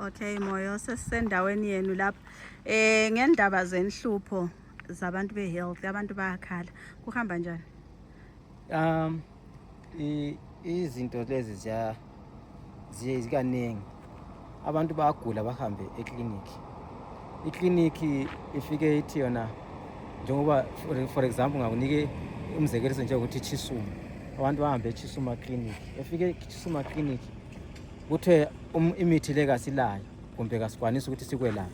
Okay Moyo, sesisendaweni yenu lapha ngendaba zenhlupho zabantu behealth, abantu bayakhala, kuhamba njani? Izinto lezi zikaningi. Abantu bayagula bahambe ekliniki. Ikliniki ifike ithi yona njengoba for example ngakunike umzekeliso njengokuthi Chisuma. Abantu bahambe eChisuma clinic. Efike eChisuma clinic kuthe imithi le kasilayo kumbe kasikwanisa ukuthi sikwelaphe.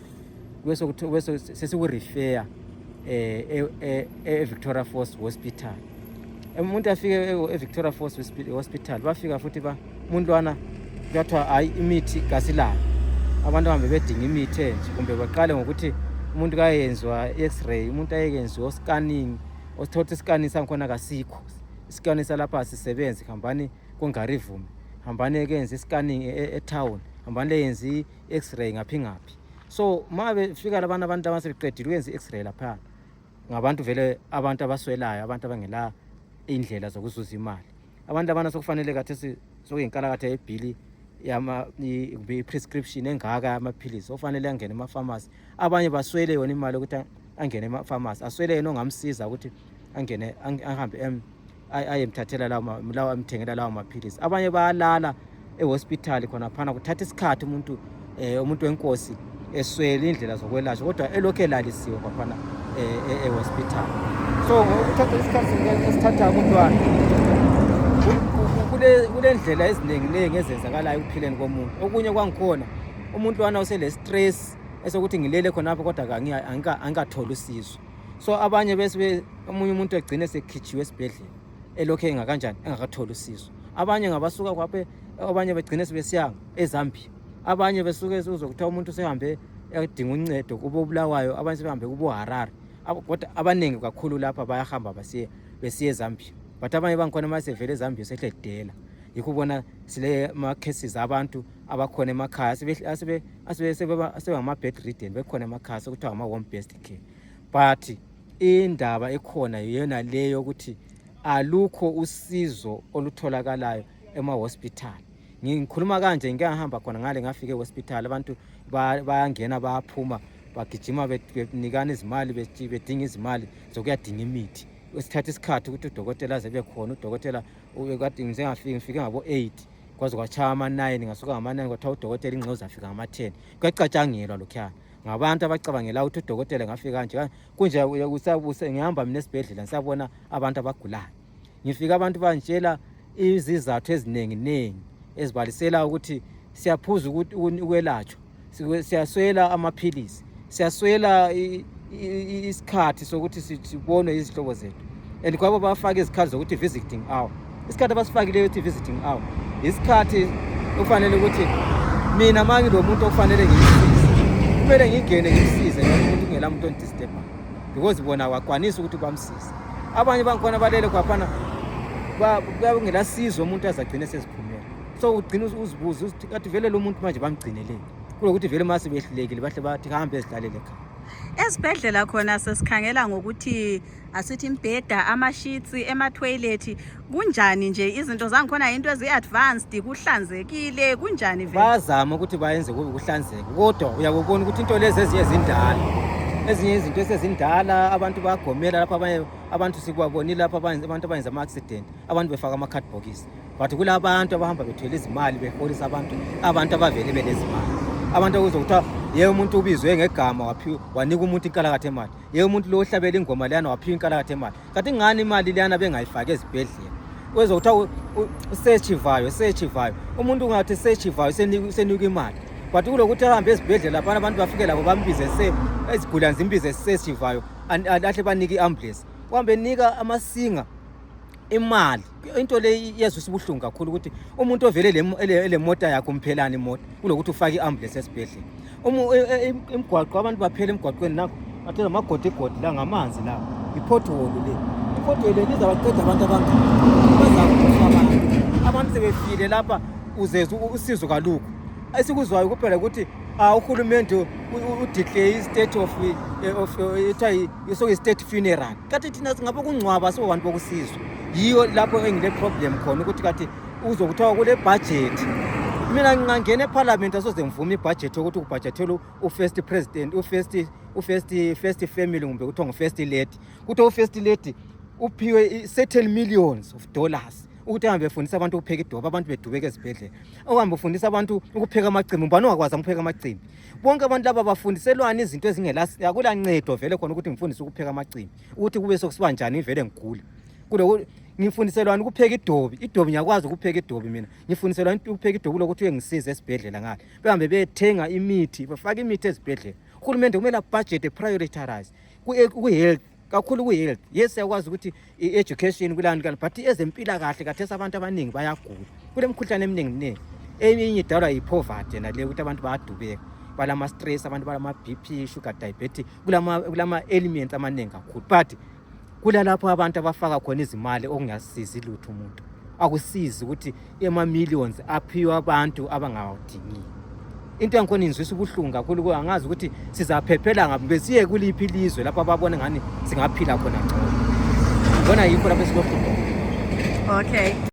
Bese sesiku-refer Victoria Falls Hospital. Umuntu afike eVictoria Falls Hospital bafika futhi umuntu lwana kuthiwa hayi imithi kasilayo. Abantu bahambe bedinga imithi enje kumbe baqale ngokuthi umuntu kayenzwa i-x-ray, umuntu ayekenziwa scanning, osithothi scanning sankhona kasikho. Scanning salapha asisebenzi, hambani koNgarivume, hambani kenze scanning e-town, hambani yenze i-x-ray ngaphi. So ma befika abantu abaseqedile ukwenza i-x-ray lapha ngabantu vele abantu abaswelayo, abantu abangela indlela zokuzuza imali. Abantu abana sokufanele kathi sokuyinkalakatha yebhili i-prescription engaka amaphilisi ofanele angene ema-pharmacy. Abanye baswele yona imali ukuthi angene ema-pharmacy, aswele yena ongamsiza ukuthi angene ahambe ayemthathela lawo amthengela lawo maphilisi. Abanye bayalala ehospital khona phana kuthatha isikhathi umuntu wenkosi eswele indlela zokwelashwa kodwa elokhe elalisiwe kwaphana ehospital. So ngokuthatha isikhathi esithatha umntwana kule ndlela eziningi ezenzakalayo ukuphileni komuntu. Okunye kwangikhona umuntu wana usele stress esokuthi ngilele khonapho kodwa angikatholi usizo. So abanye bese omunye umuntu egcine sekhitshiwe esibhedlela elokhe engakanjani engakatholi usizo. Abanye ngabasuka kwaphe, abanye begcine sebesiya eZambia, abanye besuke uzokuthiwa umuntu sehambe edinga uncedo kubo Bulawayo, abanye sebehambe kubo Harare. Kodwa abaningi kakhulu lapha bayahamba besiye eZambia. But abanye bangikhona masevele eZambia sehledela. Yikho ubona sile ma-cases abantu abakhona emakhaya sebengama-bed ridden, bekhona emakhaya sekuthiwa ama-home based care. But indaba ekhona yena leyo ukuthi alukho usizo olutholakalayo ema-hospital. Ngikhuluma kanje ngiyahamba khona ngale ngafika ehospital, abantu bayangena bayaphuma bagijima benikana izimali bedinga izimali zokuyadinga imithi. Usithatha isikhathi ukuthi udokotela aze bekhona. Udokotela ubekade ngifike ngabo-8 kwaze kwachaya ama-9, ngasuka ngama-9 kwathiwa udokotela ingxoza afika ngama-10. Kuyacatshangelwa lokhuyana ngabantu abacabangela ukuthi udokotela ngafika kanje kunje ngihamba mina esibhedlela ngisabona abantu abagulayo. Ngifika abantu bantshela izizathu eziningi ezibalisela ukuthi siyaphuza ukwelatshwa, siyaswela amaphilisi, siyaswela isikhathi sokuthi sibonwe izihlobo zethu. And kwabo bafaka izikhathi zokuthi visiting hour. Isikhathi abasifakileyo ukuthi visiting hour isikhathi ufanele ukuthi mina manje lo muntu ofanele ngimsize, kumele ngingene ngimsize umuntu ngela muntu ondisturb because bona wakwanisa ukuthi bamsize. Abanye bangikhona balele kwaphana ngela sizo umuntu azagcine seziphumela. So ugcina uzibuza ukuthi kathi vele lo muntu manje bamgcinele kulokuthi vele mase behlulekile bahle bathi hambe ezidlalele ekhaya. Esibhedlela khona sesikhangela ngokuthi asithi imbheda, ama-sheets, ema-toilet kunjani nje izinto zangikhona into ezi-advanced, kuhlanzekile kunjani vele? Bazama ukuthi bayenze kube kuhlanzeka kodwa uyakubona ukuthi into lezi eziye zindala. Ezinye izinto esezindala abantu bayagomela lapha, abanye abantu sikwabonile lapha abantu abenza ama-accident, abantu befaka ama-cardbox. But kulabantu abahamba bethwele izimali beholisa abantu abavele belezimali. Abantu okuzokuthiwa yeye umuntu ubizwe ngegama wanika umuntu inkalakatha emali, yeye umuntu lo ohlabela ingoma leyana waphiwa inkalakatha emali. Kanti ngani imali leyana bengayifaki ezibhedlela? Kwezokuthiwa searchivayo umuntu ungathi searchivayo senika imali. But kulokuthi ahambe ezibhedlela lapha abantu bafike labo bambize ezigulane zimbize searchivayo alahle banike i-ambulance. Uhambe nika amasinga imali. Into le yezwe sibuhlungu kakhulu ukuthi umuntu ovele le mota yakho umphelana imoto kulokuthi ufake i-ambulance esibhedlela. Imgwaqo abantu baphela emgwaqweni nakho athela amagodigodi la ngamanzi la ipothole le. Ipothole le izabaqeda abantu abantu sebefile lapha uzeza usizo kalukho. Esikuzwayo kuphela ukuthi uhulumende udeclare i-state of state funeral. Kathi thina singabe kungcwaba sobantu bokusizwa. Yiyo lapho engile problem khona ukuthi kathi uzokuthiwa kule budget mina ngingangena eParliament asoze ngivume ibudget ukuthi ubudgethelwe u-first president u-first family kumbe kuthiwa ngu-first lady ukuthi u-first lady uphiwe certain millions of dollars ukuthi ahambe efundisa abantu ukupheka idoba abantu bedubeke ezibhedlela ohambe ufundisa abantu ukupheka amacimbi ubani ongakwazi ukupheka amacimbi bonke abantu laba bafundiselwana izinto ezingelasi akulancedo vele khona ukuthi ngifundise ukupheka amacimbi ukuthi kube sokusiba njani ivele ngigule kulo ngifundiselwana ukupheka idobi ngiyakwazi ukupheka idobi mina ngifundiselwana ukupheka idobi lokuthi uyengisize esibhedlela ngale behambe bethenga imithi bafaka imithi ezibhedlela uhulumende kumele budget prioritize ku-health kakhulu ku-health yes siyakwazi ukuthi i-education kulani kanti but ezempilakahle kathesi abantu abaningi bayagula kule mkhuhlane eminingi eminye idalwa yi-poverty naleyo ukuthi abantu bayadubeka balama-stress abantu balama-BP sugar diabetic kulama-elements amaningi kakhulu but kulalapho abantu abafaka khona izimali okungasizi lutho umuntu akusizi ukuthi ama-millions aphiwa abantu abangawadingiyo into yangikhona inzwisa ubuhlungu kakhulu angazi ukuthi sizaphephela ngapi besiye kuliphi ilizwe lapho ababona ngani singaphila khona ngcono ngibona yikho lapho esilohlupho Okay.